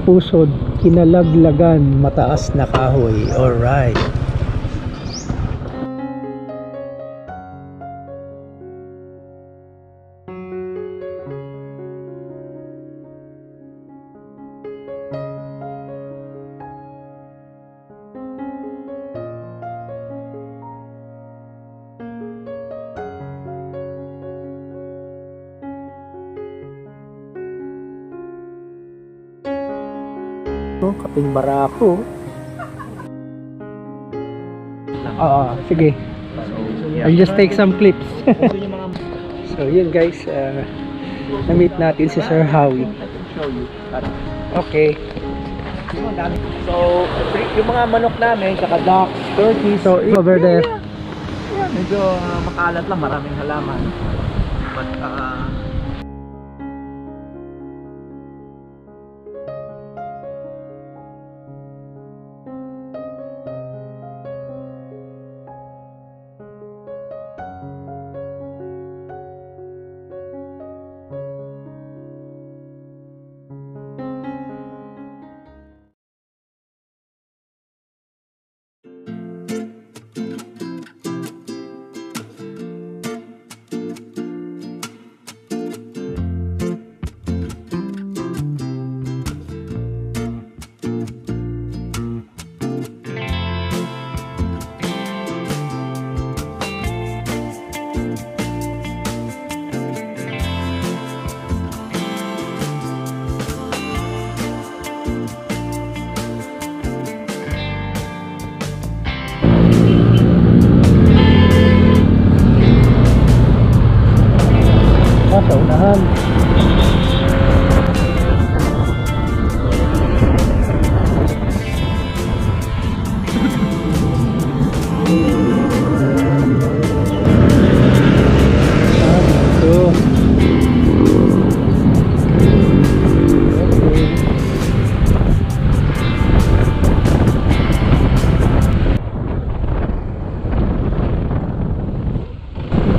pusod, kinalaglagan, mataas na kahoy. Alright. Kaping barako. Sige. I'll just take some clips. So yun guys, na-meet natin si Sir Howie. Okay. So, yung mga manok namin, saka duck, turkey, so Over there. medyo makalat lang, maraming halaman. But, Sa unahan.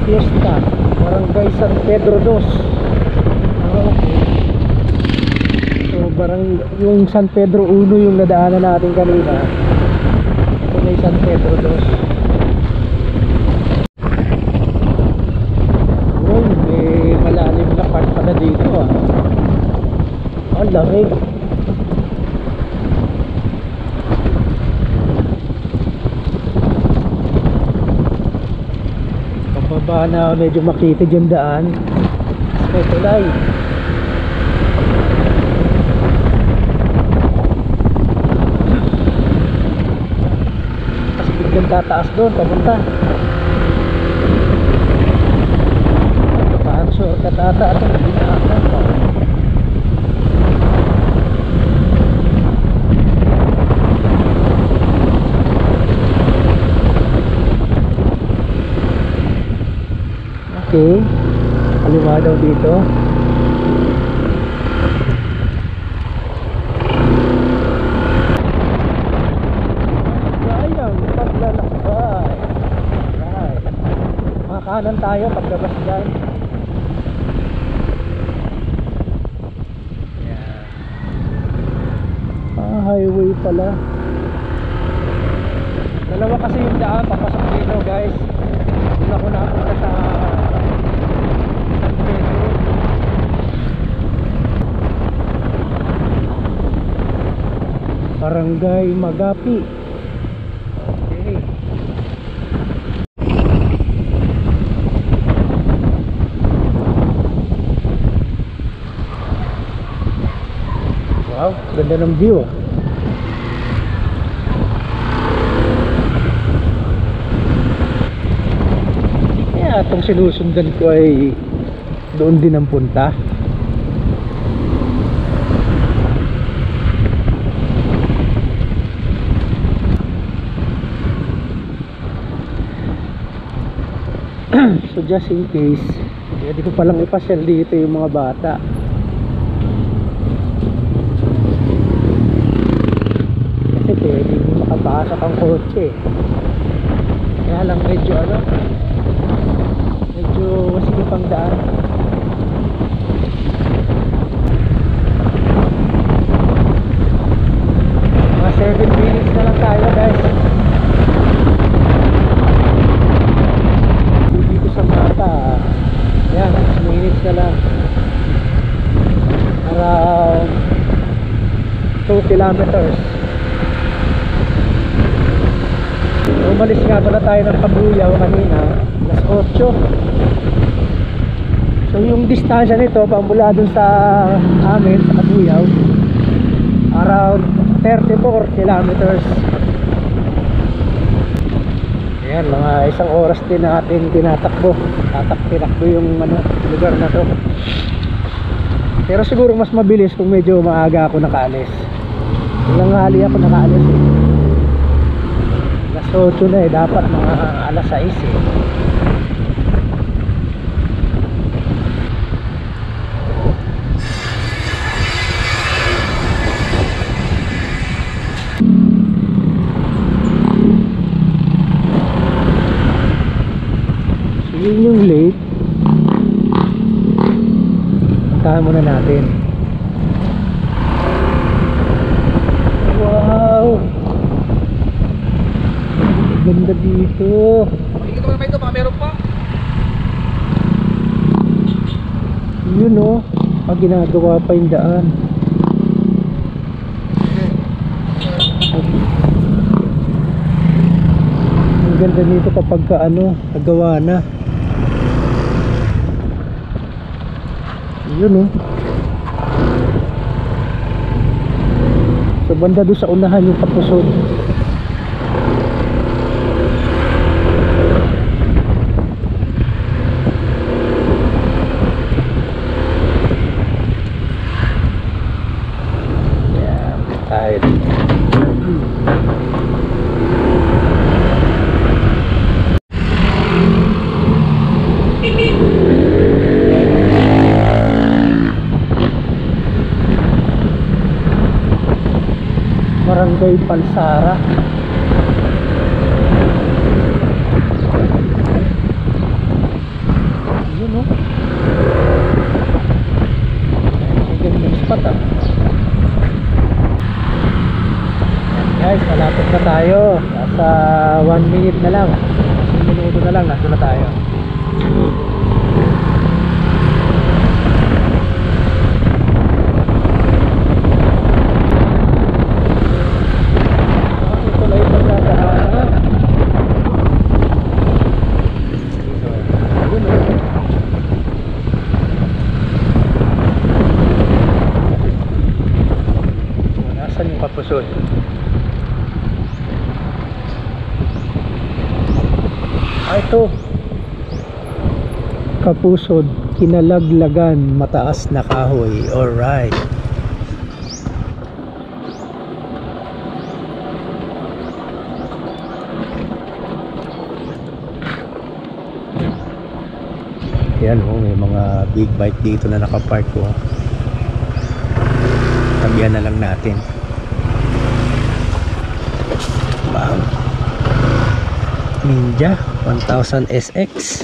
Fiesta, Barangay San Pedro Dos. Okay. So yung San Pedro 1 yung nadaanan natin kanina. Ito na yung San Pedro Dos. Uy, may malalim na part pala dito ah. Ang lamig. Baba na medyo makitid yung daan. May tulay. Tapos biglang tataas doon papunta. Paano sure katataas ito? Hindi na ako. Okay, kaliwa daw dito. Sayang, paglalakbay. Right. Makakanan tayo pagkabas dyan. Yeah. Highway pala. Dalawa kasi yung daan papasok dito guys. Hindi ako napunta sa San Pedro. Barangay Magapi. Okay. Wow, ganda ng view. Itong sinusundan ko ay doon din ang punta. So just in case, pwede ko palang ipasyal dito yung mga bata. Kasi pwede makapasok ang kotse. Kaya lang medyo medyo masikip ang daan. 2 kilometers. Umalis nga pala tayo ng Kabuyaw kanina, alas 8. So yung distansya nito pamula dun sa amin sa Kabuyaw, around 34 kilometers. Ayan, mga isang oras din natin tinatakbo. Tinakbo yung lugar na to. Pero siguro mas mabilis kung medyo maaga ako nakaalis. Ilang hali ako nakaalis eh. Alas 8 na eh, dapat mga alas 6 eh. Yun yung late. Puntahan muna natin. Wow, ganda dito. Pakikita ko naman ito, baka meron pa. Yun o, pag ginagawa pa yung daan. Ang ganda nito kapag nagawa na. Yun o. So banda doon sa unahan yung Kapusod. Yeah, tayo dito. Barangay Palsara. Yun o. Ang gandang spot ah. Guys, malapit na tayo. Nasa 1 minute na lang. 1 minuto na lang, nasa na tayo. Kapusod. Ito Kapusod, Kinalaglagan, mataas na kahoy. Alright. Yan oh, may mga big bike dito na nakapark ko. Tabihan na lang natin. Bang Ninja 1000 SX.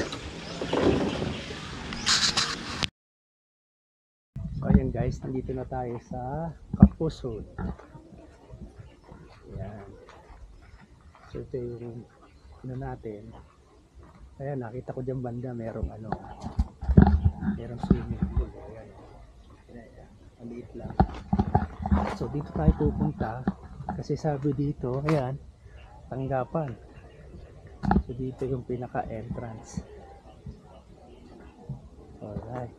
So ayan guys, nandito na tayo sa Kapusod. Ayan. So ito yung natin. Ayan, nakita ko dyan banda merong merong swimming pool. Ayan. Ayan. Maliit lang. So dito tayo pupunta kasi sabi dito, ayan, tanggapan. So dito yung pinaka entrance. Alright.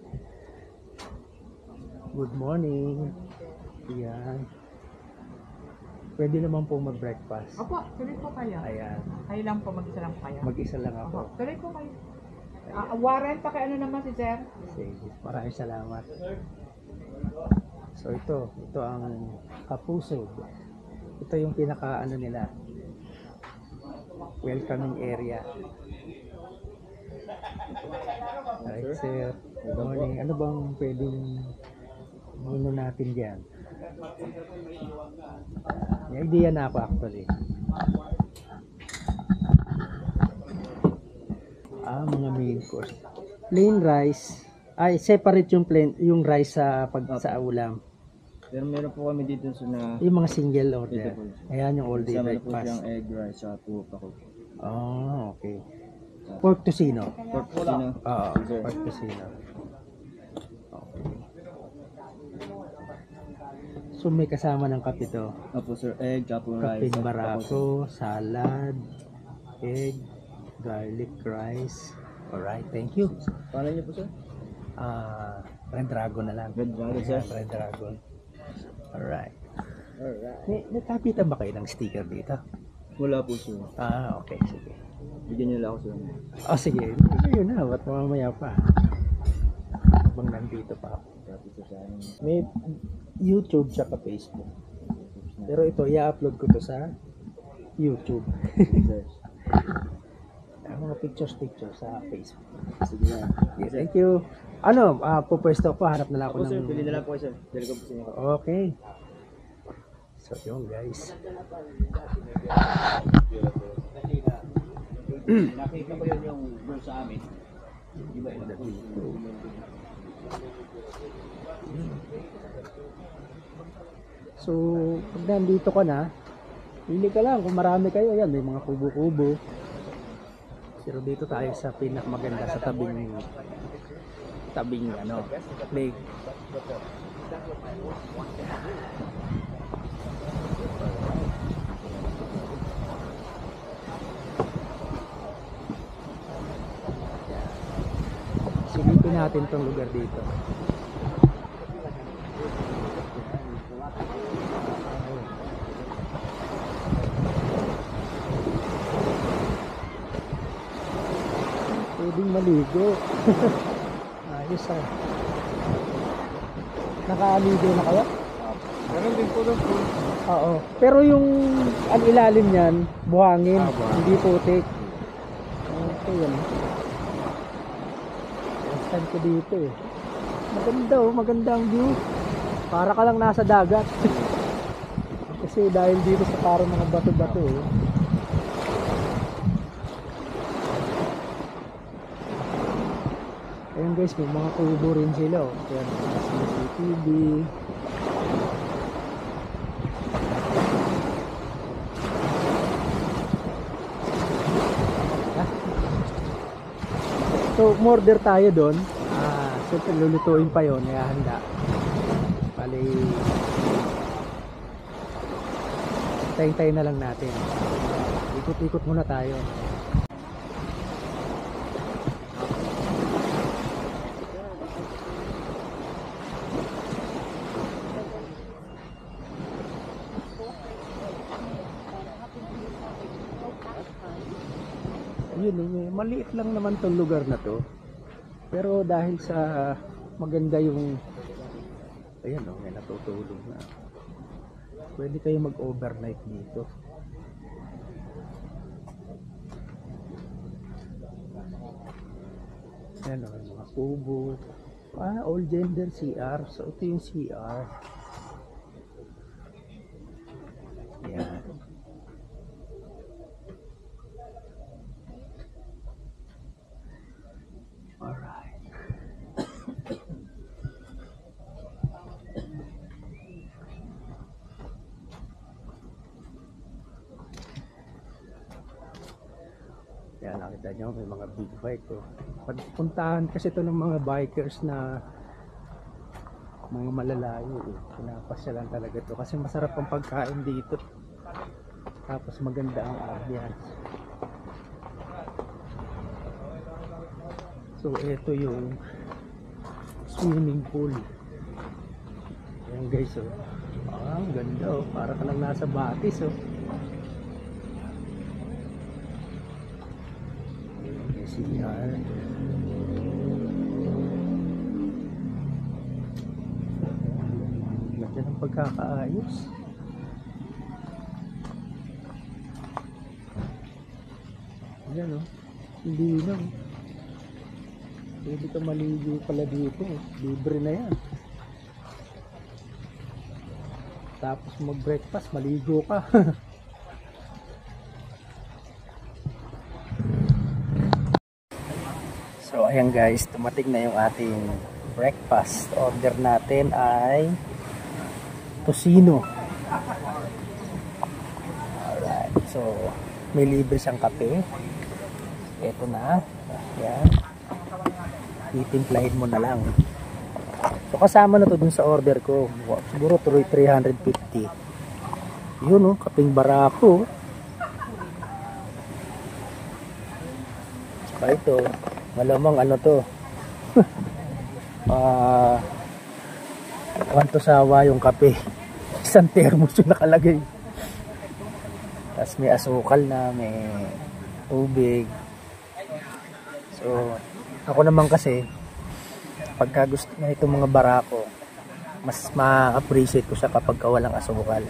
Good morning. Ayan. Pwede naman po mag-breakfast. Opo, tuloy po kayo. Ayan. Kayo lang po, mag-isa lang kayo. Mag-isa lang ako. Opo, tuloy po kayo. Warren, pakiano naman si Sir? Sige, maraming salamat. So ito ang Kapusod. Ito yung pinaka nila, welcoming area. Alright sir, good morning. Ano bang pwedeng muna natin dyan? May idea na ako actually. Mga main course. Plain rice. Ay, separate yung rice sa sa ulam. Pero meron po kami dito na Yung mga single order. Ayan yung all day kasama na po breakfast. siyang egg rice at pork ako. Oh, okay. Pork tocino. Pork sino? Oo, Sir. pork tocino. Okay. So may kasama ng kape to. Opo sir, egg, kapong rice. Kapeng barako, salad, egg, garlic rice. Alright, thank you. Paano niyo po sir? Red Dragon na lang. Red Dragon, sir. Red Dragon. Alright. Alright. May kapitan ba kayo ng sticker dito? Wala po sir. Okay, sige. Bigyan niyo lang ako sir. Sige. Yun na, ba't mamaya pa? Habang nandito pa ako. Tapos sa amin. May YouTube tsaka Facebook. Pero ito, i-upload ko to sa YouTube. Sir. Ang mga pictures sa Facebook. Sige na. Yes, thank you. Ano, pupwesto ko, hanap na lang ako Ako sir, ng... pili na lang po sir. Dali ko po sa inyo. Okay. So, yun guys. Nakita ko yun yung doon sa amin. Iba ina po. So, pag nandito ka na, pili ka lang kung marami kayo. Yan, may mga kubo-kubo. Pero dito tayo sa pinakamaganda sa tabing lake. Silipin natin tong lugar dito. Pwedeng maligo. Ayos Nakaaligo na kayo? Meron din po doon. Oo. Pero yung ang ilalim niyan, buhangin, hindi putik. Okay yan. Stand ko dito eh. Maganda ang view. Para ka lang nasa dagat. Kasi dahil dito sa parang mga bato-bato eh. Ayun guys, may mga kubo rin sila. Ayan, CCTV. So, order tayo doon. Siyempre, lulutuin pa yun. Kaya handa. Bali, tayo na lang natin. Ikot-ikot muna tayo. Yun, maliit lang naman tong lugar na to, pero dahil sa maganda yung ayan may natutulog na, pwede kayo mag overnight dito. Ayan mga kubo, all gender CR. So ito yung CR. Ayan. Alright. Yan, nakita nyo may mga big bike Pagpuntahan kasi ito ng mga bikers na mga malalayo pinapasyalan talaga ito kasi masarap ang pagkain dito, tapos maganda ang ambiance. So ito yung swimming pool. Ayan guys, ang ganda para ka lang nasa Batis CR. Ganda ng pagkakaayos. Ayan hindi lang. Pwede ka maligo pala dito. Libre na yan. Tapos mag-breakfast, maligo ka. So ayan guys, tumating na yung ating breakfast. Order natin ay tocino. Alright, so may libre siyang kape. Ito na. Ayan. Titimplahin mo na lang. So kasama na to dun sa order ko. Siguro 350. Yun oh, kaping barako. Saka ito, malamang ano to. Kwanto sawa yung kape. Isang thermos yung nakalagay. Tapos may asukal na, may tubig. So, ako naman kasi, pagka gusto na itong mga barako, mas ma-appreciate ko siya kapag walang asukal.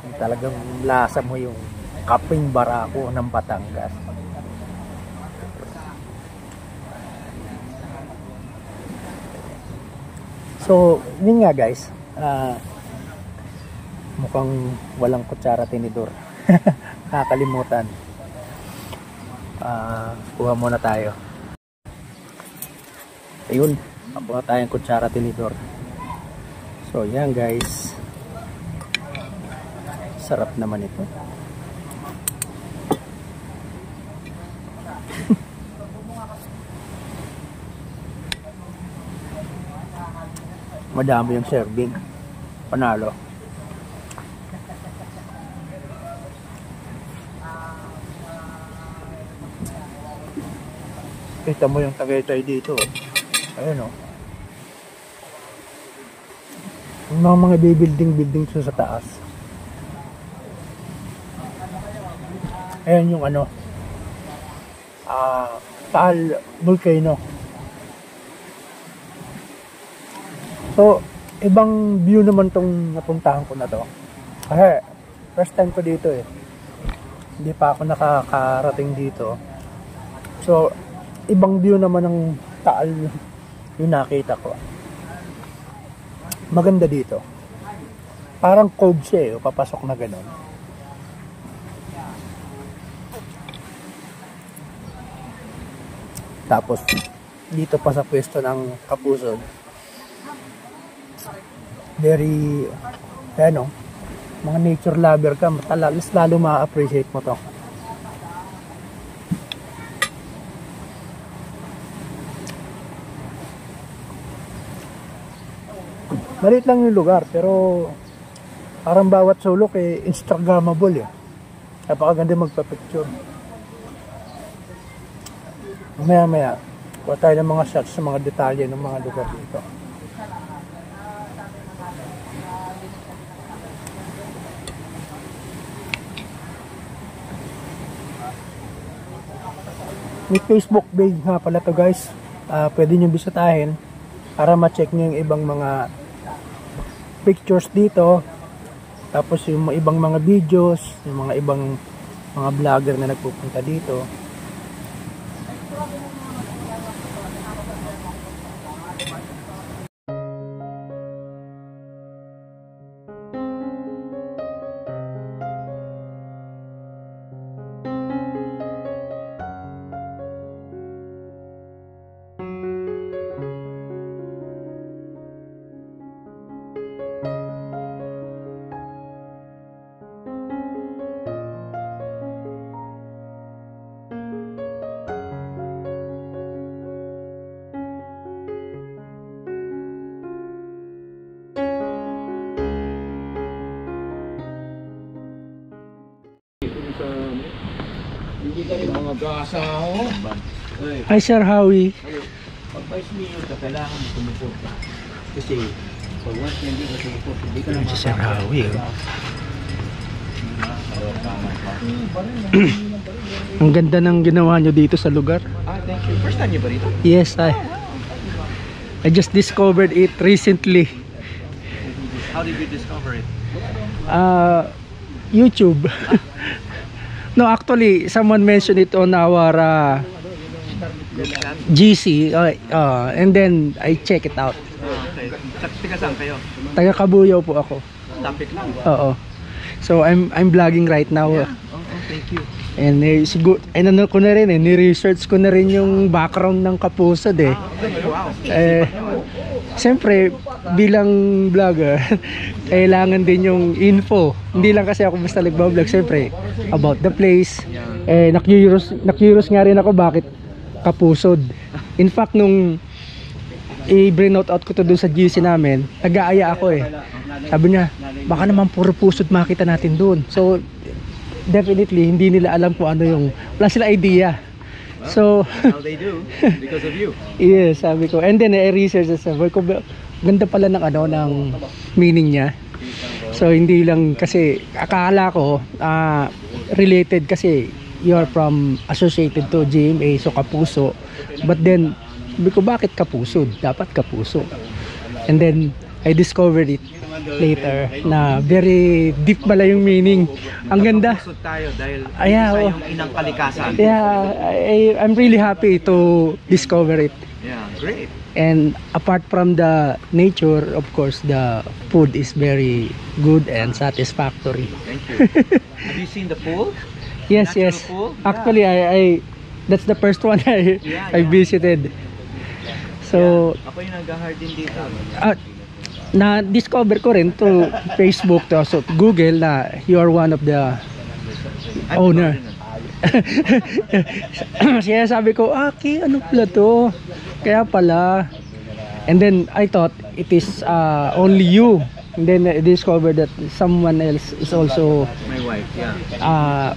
Yung talagang lasa mo yung kaping barako ng Batangas. So, yun nga guys, mukhang walang kutsara tinidor. Nakakalimutan. Kuha muna tayo. Ayun, kuha tayong kutsara tinidor. So, yan guys. Sarap naman ito. Madami yung serving. Panalo. Kita mo yung Tagaytay dito. Ayun o. Yung mga building sa taas. Ayun yung ano. Taal Volcano. So, ibang view naman tong napuntahan ko na to. Kasi, first time ko dito eh. Hindi pa ako nakakarating dito. So, ibang view naman ng Taal yung nakita ko. Maganda dito. Parang cove siya eh. Papasok na ganun. Tapos, dito pa sa pwesto ng Kapusod. Very, ano, mga nature lover ka, lalo ma-appreciate mo to. Maliit lang yung lugar, pero parang bawat sulok eh, Instagrammable eh. Napakaganda magpa-picture. Maya-maya, kuha tayo ng mga shots sa mga detalye ng mga lugar dito. May Facebook page nga pala to guys. Pwede nyo bisitahin para ma-check nyo yung ibang mga pictures dito. Tapos yung ibang mga videos, yung mga ibang mga vlogger na nagpupunta dito. Mga gasa ho. Hi Sir Howie. Pag vice mayor ka, kailangan mo sumuporta. Kasi pag once hindi ka sumuporta, hindi ka na Si Sir Howie. Ang ganda ng ginawa nyo dito sa lugar. Thank you. First time niyo ba rito? Yes, I just discovered it recently. How did you discover it? YouTube. No, actually, someone mentioned it on our GC, and then I check it out. Okay. Taga saan kayo? Taga Kabuyaw po ako. Lapit lang. Oo. So I'm vlogging right now. Thank you. And siguro, ano ko na rin ni-research ko na rin yung background ng Kapusod eh. Wow. Siyempre, bilang vlogger, kailangan din yung info. Hindi lang kasi ako basta nagbablog, siyempre, about the place. Na-curious nga rin ako bakit Kapusod. In fact, nung i-bring out ko to dun sa GC namin, nag-aaya ako eh. Sabi niya, baka naman puro pusod makita natin dun. So, definitely, hindi nila alam kung ano yung, wala sila idea. So, Now they do, because of you. yes, sabi ko. And then, I-research sa sabi ko, ganda pala ng ano, ng meaning niya. So, hindi lang kasi, akala ko, related kasi, you're from associated to GMA, so Kapuso. But then, sabi ko, bakit Kapusod? Dapat Kapuso. And then, I discovered it later na very deep pala yung meaning. Ang ganda. Kapusod tayo dahil Yeah, isa oh. yung inang kalikasan. Yeah, I'm really happy to discover it. Yeah, great. And apart from the nature, of course, the food is very good and satisfactory. Thank you. Have you seen the pool? Yes, Natural yes. pool? Actually, I that's the first one I Yeah. visited. So, Yeah, ako yung nag-garden dito. na-discover ko rin to Facebook, to so Google na you are one of the I'm owner. gardener. Kaya sabi ko, ano pala to? Kaya pala. And then I thought it is only you. And then I discovered that someone else is also My wife, yeah.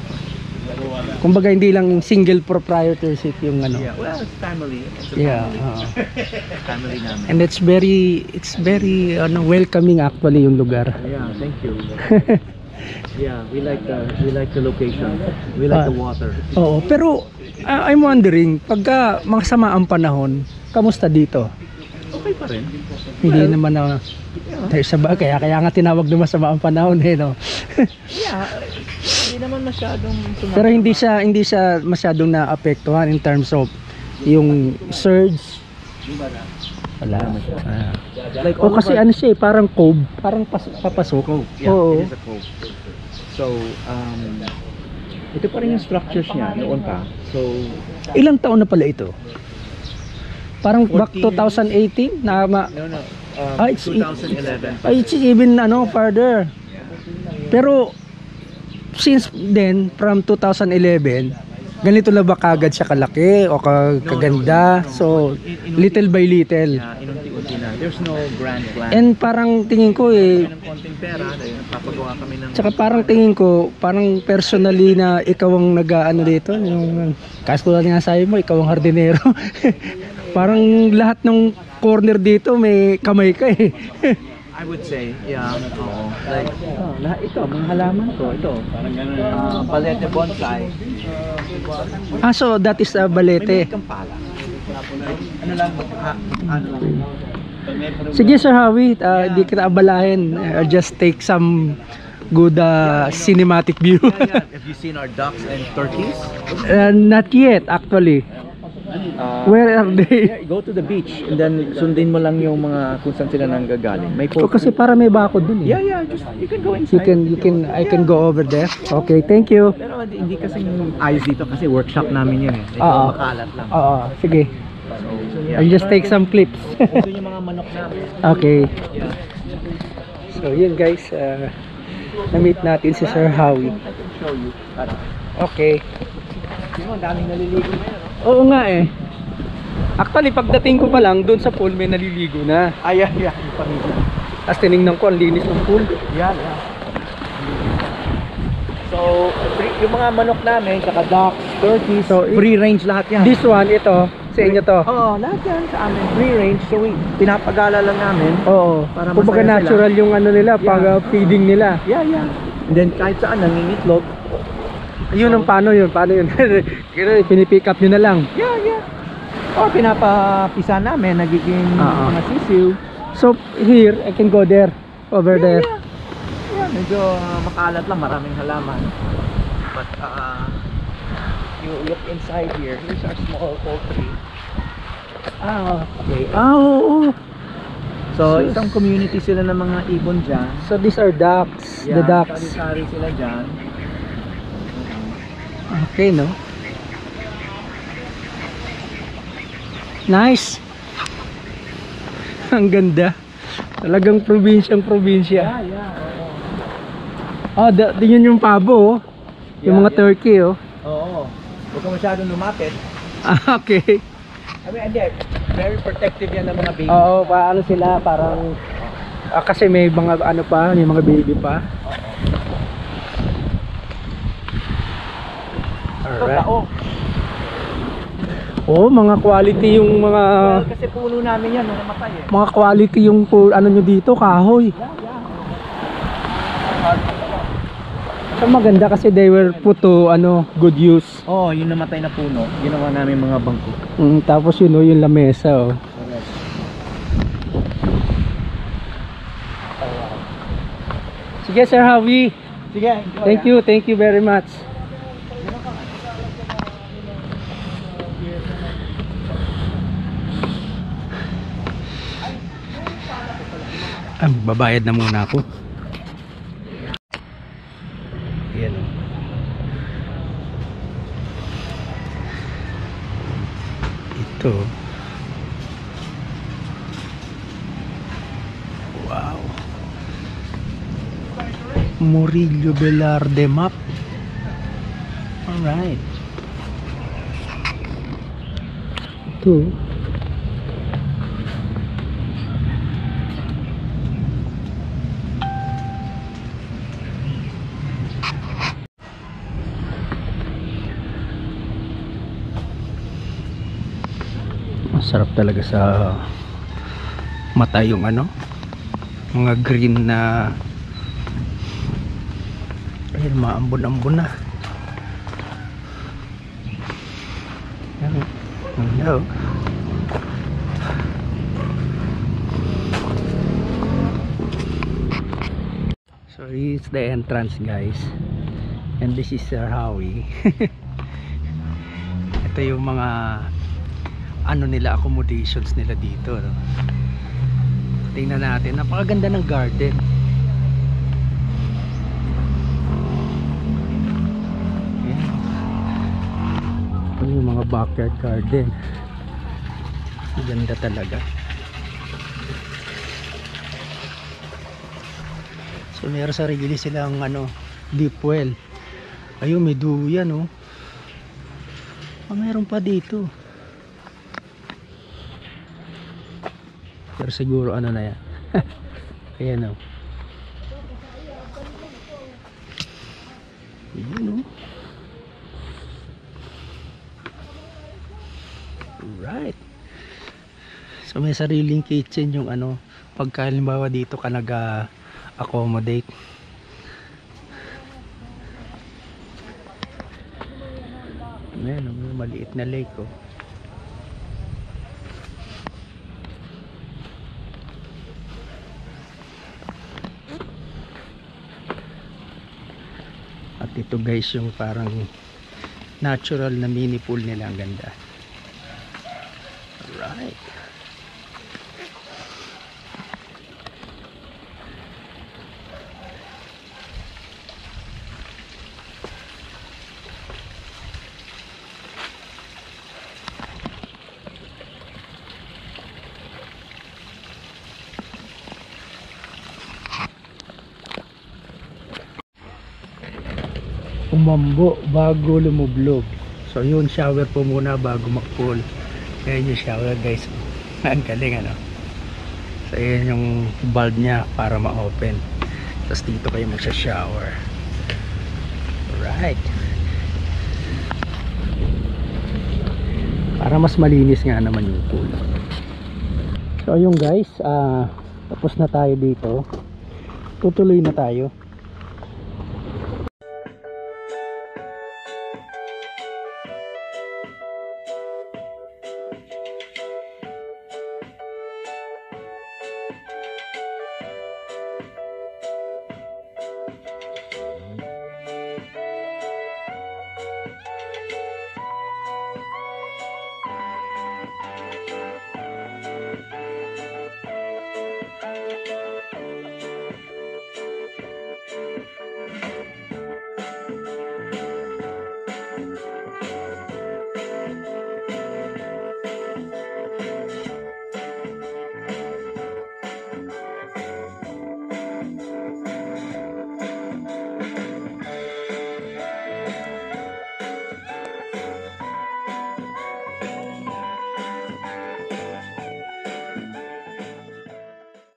kumbaga hindi lang single proprietorship yung ano. Yeah, well, it's family. It's a Yeah. family namin. And it's very welcoming actually yung lugar. Yeah, thank you. Yeah, we like the location. We like the water. Oo, pero I'm wondering, pagka masama ang panahon, kamusta dito? Okay pa rin. Hindi naman na tayo sa bagay, kaya nga tinawag na masama ang panahon eh, no? Yeah, hindi naman masyadong sumama. Pero hindi siya masyadong naapektuhan in terms of yung surge. Wala. Like O kasi ano siya eh, parang cove, parang papasok. Yeah, Oo. it is a cove. So, ito pa rin yung structures niya noon pa. So, Ilang taon na pala ito? Parang back 14 2018 na no. it's 2011. it's even farther. Pero since then, from 2011, ganito na ba kagad siya kalaki o kaganda? So little by little. Yeah, inunti-unti na. There's no grand plan. And parang tingin ko ng konting pera dahil papagawa kami ng tsaka parang tingin ko, parang personally na ikaw ang nag-aano dito, yung kasi ko lang sabi mo, ikaw ang hardinero. Parang lahat ng corner dito may kamay ka eh. I would say, yeah, oo. Like, lahat ito, mga halaman ko, ito. Palete bonsai. So that is a May balete. kang pala. Ano lang, ano lang. Sige Sir Howie, di kita abalahin. Just take some good cinematic view. Yeah. Have you seen our ducks and turkeys? Not yet actually. Where are they? Yeah, go to the beach and then sundin mo lang yung mga kung saan sila nanggagaling. May O kasi para may bakod dun eh. Yeah, just you can go inside. I can go over there. Okay, thank you. Pero hindi kasi ayos dito kasi workshop namin yun eh. Ito Oo. makalat lang. Oo, sige. So, yeah. I'll just take some clips. Ito yung mga manok namin. Okay. Yeah. So yun guys, na-meet natin si Sir Howie. I can show you. Okay. Sino, daming naliligo ngayon. Oo nga eh. Actually, pagdating ko pa lang, doon sa pool may naliligo na. Yeah. Tapos tinignan ko, ang linis ng pool. Yeah. So, yung mga manok namin, saka ducks, turkeys, So, free range lahat yan. This one, ito, sa inyo to. Oo, lahat yan sa amin, free range. So, pinapagala lang namin. Oo. Para Kumbaga masaya sila. natural yung ano nila, Yeah. pag feeding nila. Yeah. And then, kahit saan, nangingitlog. Yun ang paano yun? Pinipick up nyo na lang. Yeah. Or pinapapisa namin, nagiging mga sisiw. So, here, I can go there. Over there. Yeah, medyo makalat lang, maraming halaman. But, you look inside here, here's our small poultry. Okay. Oo. So, isang community sila ng mga ibon dyan. So, these are ducks. The ducks. Sari-sari sila dyan. Okay, no? Nice. Ang ganda. Talagang probinsya. Oh, yun yung pabo, oh. Yung mga turkey, oh. Oo. Huwag ka masyadong lumapit. Okay. I mean, hindi. Very protective yan ng mga baby. Oo, paano sila parang kasi may mga ano pa, may mga baby pa. Ito, Alright. tao. Oh, mga quality yung mga Well, kasi puno namin yan nung namatay eh. mga quality yung ano nyo dito, kahoy. So maganda kasi they were put to good use. Oh, yung namatay na puno, ginawa namin mga bangko. Tapos yun yung lamesa oh. Sige Sir Javi. Sige, enjoy. Thank you very much. Babayad na muna ako. Ayan o. Ito. Wow. Murillo Velarde map. Alright. Ito. Masarap talaga sa mata yung mga green na ayun, maambon-ambon na. Yan, hello. So it's the entrance guys, and this is Sir Howie. Ito yung mga nila, accommodations nila dito, no? Tingnan natin, napakaganda ng garden. Ayan. Ito yung mga backyard garden. Ganda talaga. So meron sarili silang deep well. Ayun, may duyan oh. Mayroon pa dito. Pero siguro na yan. Ayan o. Ayan o. Right. So may sariling kitchen yung pagka halimbawa dito ka nag-accommodate. Ayan o, may maliit na lake o. At ito guys yung parang natural na mini pool nila, ang ganda. Alright. Umambo bago lumublog. So yun, shower po muna bago mag-pool. Ayan yung shower guys. Ang galing So ayan yung bulb nya para ma-open. Tapos dito kayo magsha-shower. Alright. Para mas malinis nga naman yung pool. So ayun guys, tapos na tayo dito. Tutuloy na tayo.